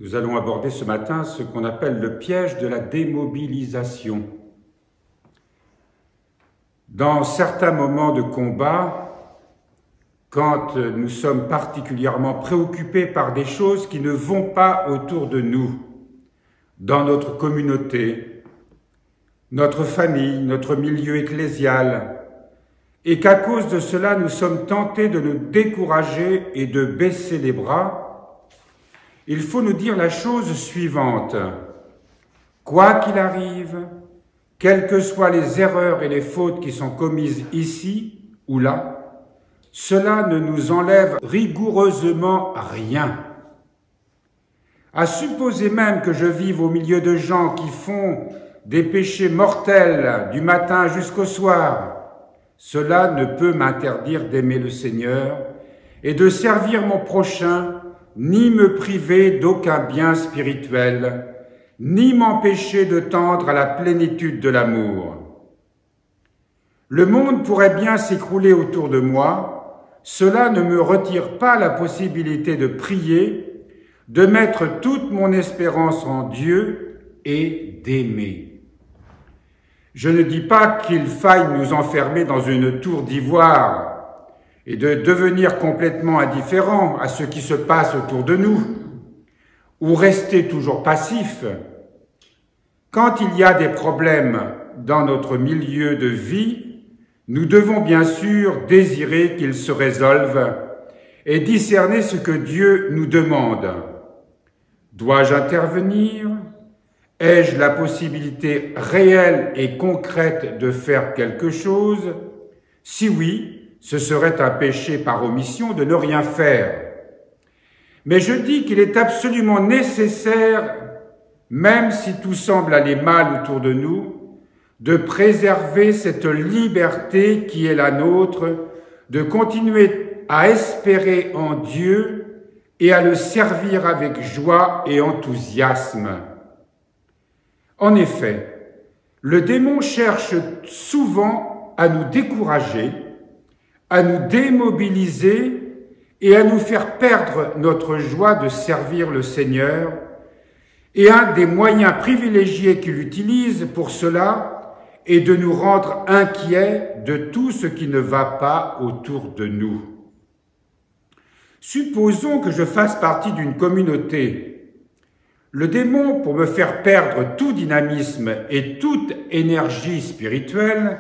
Nous allons aborder ce matin ce qu'on appelle le piège de la démobilisation. Dans certains moments de combat, quand nous sommes particulièrement préoccupés par des choses qui ne vont pas autour de nous, dans notre communauté, notre famille, notre milieu ecclésial, et qu'à cause de cela, nous sommes tentés de nous décourager et de baisser les bras, il faut nous dire la chose suivante. Quoi qu'il arrive, quelles que soient les erreurs et les fautes qui sont commises ici ou là, cela ne nous enlève rigoureusement rien. À supposer même que je vive au milieu de gens qui font des péchés mortels du matin jusqu'au soir, cela ne peut m'interdire d'aimer le Seigneur et de servir mon prochain, ni me priver d'aucun bien spirituel, ni m'empêcher de tendre à la plénitude de l'amour. Le monde pourrait bien s'écrouler autour de moi, cela ne me retire pas la possibilité de prier, de mettre toute mon espérance en Dieu et d'aimer. Je ne dis pas qu'il faille nous enfermer dans une tour d'ivoire et de devenir complètement indifférents à ce qui se passe autour de nous, ou rester toujours passifs. Quand il y a des problèmes dans notre milieu de vie, nous devons bien sûr désirer qu'ils se résolvent et discerner ce que Dieu nous demande. Dois-je intervenir? Ai-je la possibilité réelle et concrète de faire quelque chose? Si oui, ce serait un péché par omission de ne rien faire. Mais je dis qu'il est absolument nécessaire, même si tout semble aller mal autour de nous, de préserver cette liberté qui est la nôtre, de continuer à espérer en Dieu et à le servir avec joie et enthousiasme. En effet, le démon cherche souvent à nous décourager, à nous démobiliser et à nous faire perdre notre joie de servir le Seigneur. Et un des moyens privilégiés qu'il utilise pour cela est de nous rendre inquiets de tout ce qui ne va pas autour de nous. Supposons que je fasse partie d'une communauté. Le démon, pour me faire perdre tout dynamisme et toute énergie spirituelle,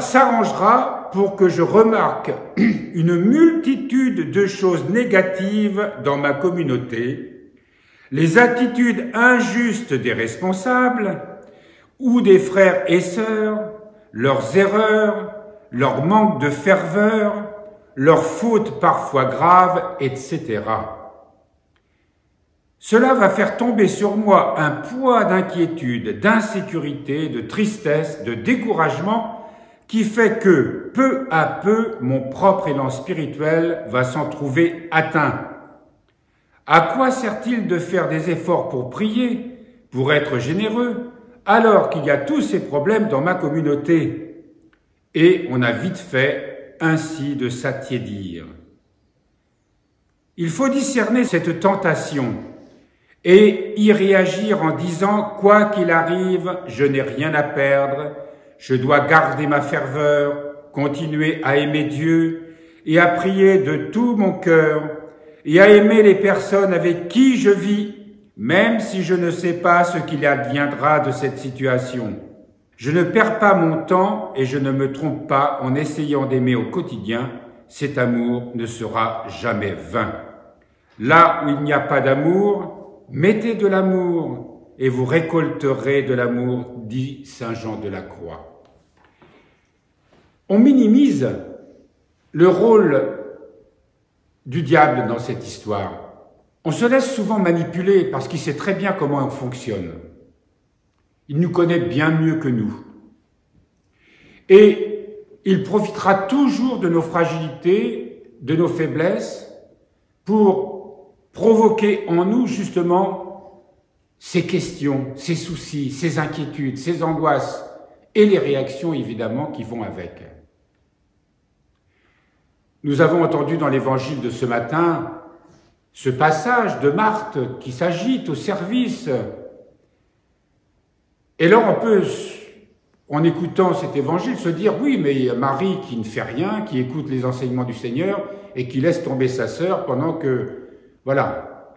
s'arrangera pour que je remarque une multitude de choses négatives dans ma communauté, les attitudes injustes des responsables ou des frères et sœurs, leurs erreurs, leur manque de ferveur, leurs fautes parfois graves, etc. Cela va faire tomber sur moi un poids d'inquiétude, d'insécurité, de tristesse, de découragement qui fait que, peu à peu, mon propre élan spirituel va s'en trouver atteint. À quoi sert-il de faire des efforts pour prier, pour être généreux, alors qu'il y a tous ces problèmes dans ma communauté? Et on a vite fait ainsi de s'attiédir. Il faut discerner cette tentation et y réagir en disant « Quoi qu'il arrive, je n'ai rien à perdre ». Je dois garder ma ferveur, continuer à aimer Dieu et à prier de tout mon cœur et à aimer les personnes avec qui je vis, même si je ne sais pas ce qu'il adviendra de cette situation. Je ne perds pas mon temps et je ne me trompe pas en essayant d'aimer au quotidien. Cet amour ne sera jamais vain. Là où il n'y a pas d'amour, mettez de l'amour et vous récolterez de l'amour, dit saint Jean de la Croix. On minimise le rôle du diable dans cette histoire. On se laisse souvent manipuler parce qu'il sait très bien comment on fonctionne. Il nous connaît bien mieux que nous. Et il profitera toujours de nos fragilités, de nos faiblesses, pour provoquer en nous justement ces questions, ces soucis, ces inquiétudes, ces angoisses et les réactions évidemment qui vont avec. Nous avons entendu dans l'évangile de ce matin ce passage de Marthe qui s'agite au service. Et là, on peut, en écoutant cet évangile, se dire, oui, mais il y a Marie qui ne fait rien, qui écoute les enseignements du Seigneur et qui laisse tomber sa sœur pendant que, voilà,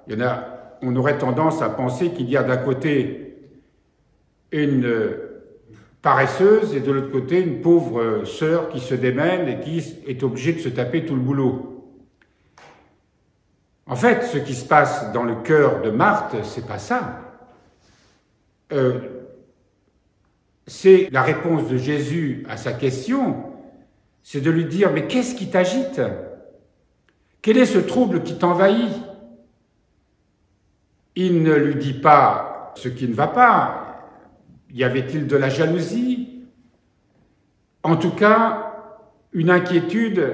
on aurait tendance à penser qu'il y a d'un côté une paresseuse et de l'autre côté une pauvre sœur qui se démène et qui est obligée de se taper tout le boulot. En fait, ce qui se passe dans le cœur de Marthe, c'est pas ça. C'est la réponse de Jésus à sa question, c'est de lui dire, mais qu'est-ce qui t'agite? Quel est ce trouble qui t'envahit? Il ne lui dit pas ce qui ne va pas. Y avait-il de la jalousie? En tout cas, une inquiétude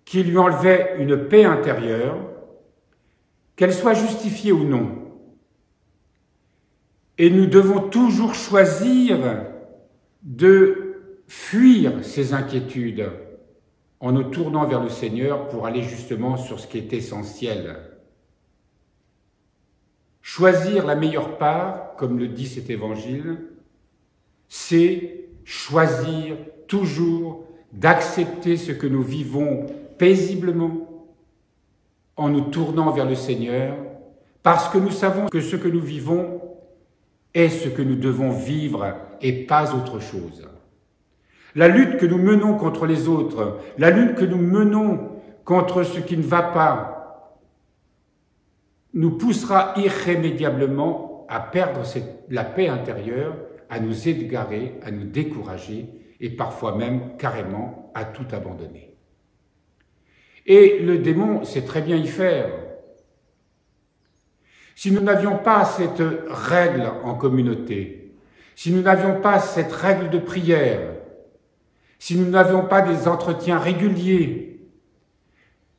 qui lui enlevait une paix intérieure, qu'elle soit justifiée ou non. Et nous devons toujours choisir de fuir ces inquiétudes en nous tournant vers le Seigneur pour aller justement sur ce qui est essentiel. Choisir la meilleure part, comme le dit cet évangile, c'est choisir toujours d'accepter ce que nous vivons paisiblement en nous tournant vers le Seigneur, parce que nous savons que ce que nous vivons est ce que nous devons vivre et pas autre chose. La lutte que nous menons contre les autres, la lutte que nous menons contre ce qui ne va pas, nous poussera irrémédiablement à perdre la paix intérieure, à nous égarer, à nous décourager et parfois même carrément à tout abandonner. Et le démon sait très bien y faire. Si nous n'avions pas cette règle en communauté, si nous n'avions pas cette règle de prière, si nous n'avions pas des entretiens réguliers,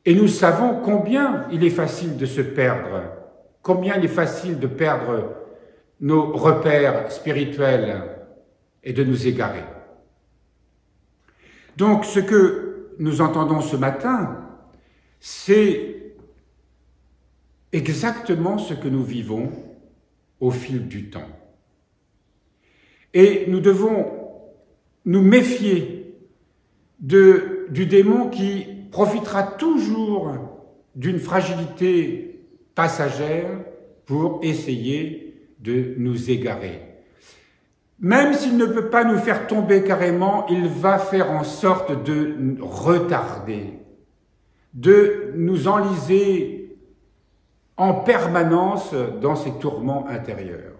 et nous savons combien il est facile de se perdre, combien il est facile de perdre nos repères spirituels et de nous égarer. Donc ce que nous entendons ce matin, c'est exactement ce que nous vivons au fil du temps. Et nous devons nous méfier du démon qui profitera toujours d'une fragilité passagère pour essayer de nous égarer. Même s'il ne peut pas nous faire tomber carrément, il va faire en sorte de nous retarder, de nous enliser en permanence dans ces tourments intérieurs.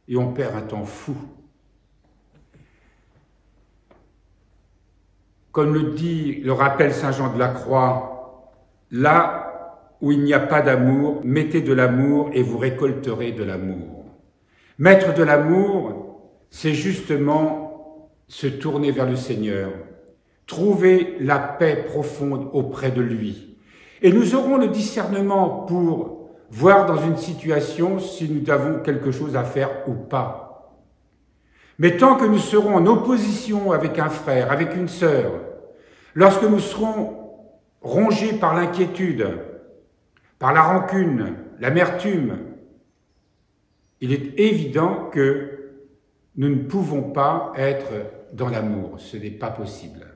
Et on perd un temps fou. Comme le rappelle saint Jean de la Croix, là où il n'y a pas d'amour, mettez de l'amour et vous récolterez de l'amour. Mettre de l'amour, c'est justement se tourner vers le Seigneur, trouver la paix profonde auprès de lui. Et nous aurons le discernement pour voir dans une situation si nous avons quelque chose à faire ou pas. Mais tant que nous serons en opposition avec un frère, avec une sœur, lorsque nous serons rongés par l'inquiétude, par la rancune, l'amertume, il est évident que nous ne pouvons pas être dans l'amour. Ce n'est pas possible.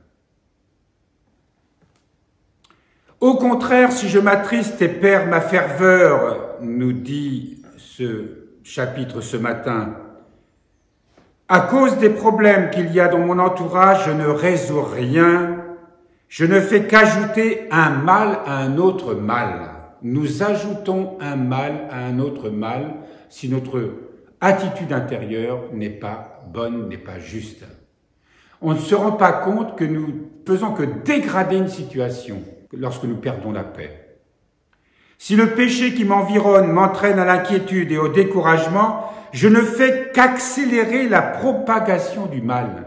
Au contraire, si je m'attriste et perds ma ferveur, nous dit ce chapitre ce matin, à cause des problèmes qu'il y a dans mon entourage, je ne résous rien, je ne fais qu'ajouter un mal à un autre mal. Nous ajoutons un mal à un autre mal si notre attitude intérieure n'est pas bonne, n'est pas juste. On ne se rend pas compte que nous faisons que dégrader une situation lorsque nous perdons la paix. Si le péché qui m'environne m'entraîne à l'inquiétude et au découragement, je ne fais qu'accélérer la propagation du mal.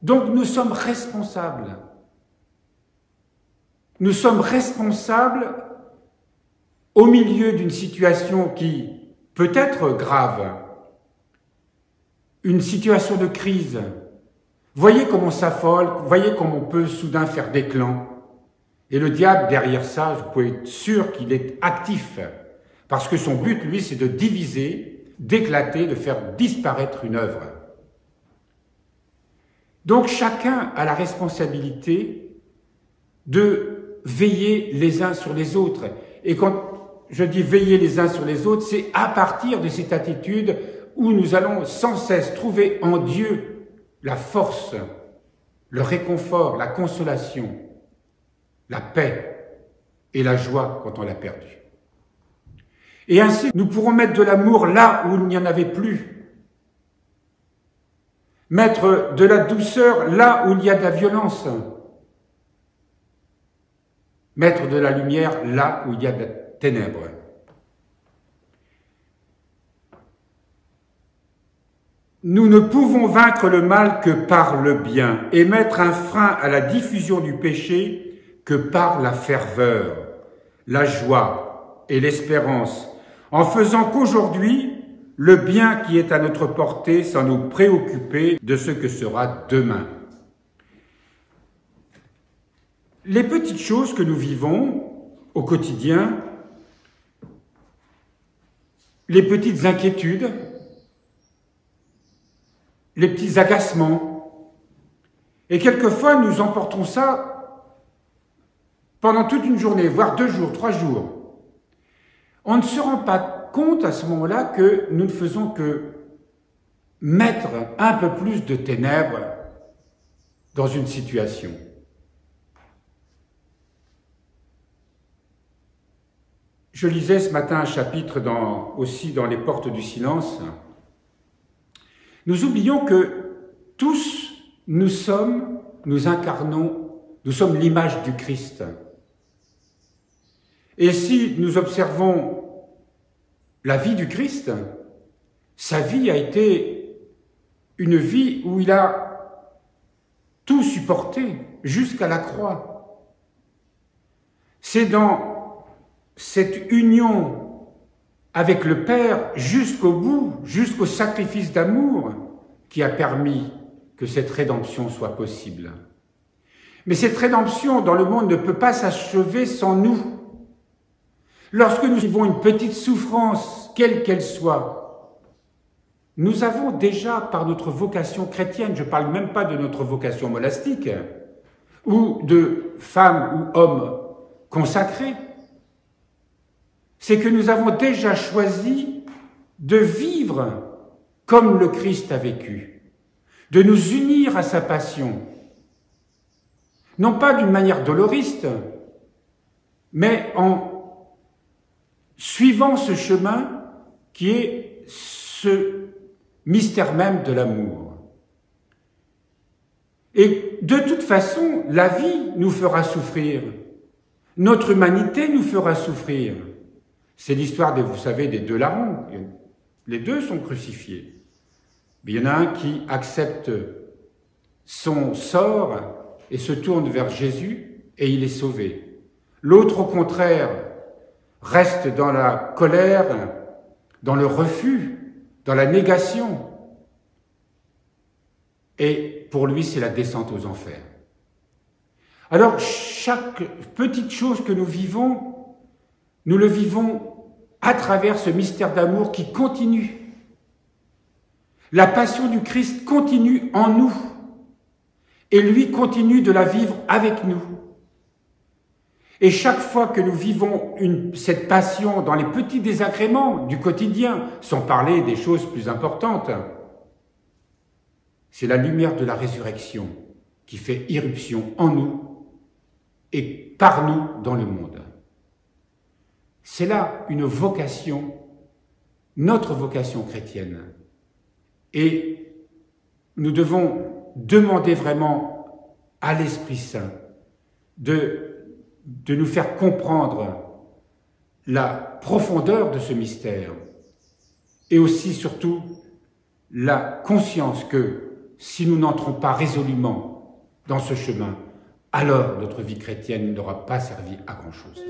Donc nous sommes responsables. Nous sommes responsables au milieu d'une situation qui peut être grave, une situation de crise. Voyez comment on s'affole, voyez comment on peut soudain faire des clans. Et le diable, derrière ça, vous pouvez être sûr qu'il est actif, parce que son but, lui, c'est de diviser, d'éclater, de faire disparaître une œuvre. Donc chacun a la responsabilité de veiller les uns sur les autres. Et quand je dis veiller les uns sur les autres, c'est à partir de cette attitude où nous allons sans cesse trouver en Dieu la force, le réconfort, la consolation, la paix et la joie quand on l'a perdu. Et ainsi, nous pourrons mettre de l'amour là où il n'y en avait plus. Mettre de la douceur là où il y a de la violence. Mettre de la lumière là où il y a de la ténèbres. Nous ne pouvons vaincre le mal que par le bien et mettre un frein à la diffusion du péché que par la ferveur, la joie et l'espérance, en faisant qu'aujourd'hui, le bien qui est à notre portée sans nous préoccuper de ce que sera demain. Les petites choses que nous vivons au quotidien, les petites inquiétudes, les petits agacements, et quelquefois nous emportons ça pendant toute une journée, voire 2 jours, 3 jours. On ne se rend pas compte à ce moment-là que nous ne faisons que mettre un peu plus de ténèbres dans une situation. Je lisais ce matin un chapitre aussi dans Les Portes du Silence. Nous oublions que tous nous incarnons, nous sommes l'image du Christ. Et si nous observons la vie du Christ, sa vie a été une vie où il a tout supporté jusqu'à la croix. C'est dans cette union avec le Père jusqu'au bout, jusqu'au sacrifice d'amour, qui a permis que cette rédemption soit possible. Mais cette rédemption dans le monde ne peut pas s'achever sans nous. Lorsque nous vivons une petite souffrance, quelle qu'elle soit, nous avons déjà, par notre vocation chrétienne, je ne parle même pas de notre vocation monastique, ou de femmes ou hommes consacrés, c'est que nous avons déjà choisi de vivre comme le Christ a vécu, de nous unir à sa passion, non pas d'une manière doloriste, mais en suivant ce chemin qui est ce mystère même de l'amour. Et de toute façon, la vie nous fera souffrir. Notre humanité nous fera souffrir. C'est l'histoire, vous savez, des 2 larrons. Les 2 sont crucifiés. Mais il y en a un qui accepte son sort et se tourne vers Jésus et il est sauvé. L'autre, au contraire, reste dans la colère, dans le refus, dans la négation. Et pour lui, c'est la descente aux enfers. Alors, chaque petite chose que nous vivons, nous le vivons à travers ce mystère d'amour qui continue. La passion du Christ continue en nous. Et lui continue de la vivre avec nous. Et chaque fois que nous vivons cette passion dans les petits désagréments du quotidien, sans parler des choses plus importantes, c'est la lumière de la résurrection qui fait irruption en nous et par nous dans le monde. C'est là une vocation, notre vocation chrétienne. Et nous devons demander vraiment à l'Esprit Saint de nous faire comprendre la profondeur de ce mystère et aussi, surtout, la conscience que si nous n'entrons pas résolument dans ce chemin, alors notre vie chrétienne n'aura pas servi à grand-chose.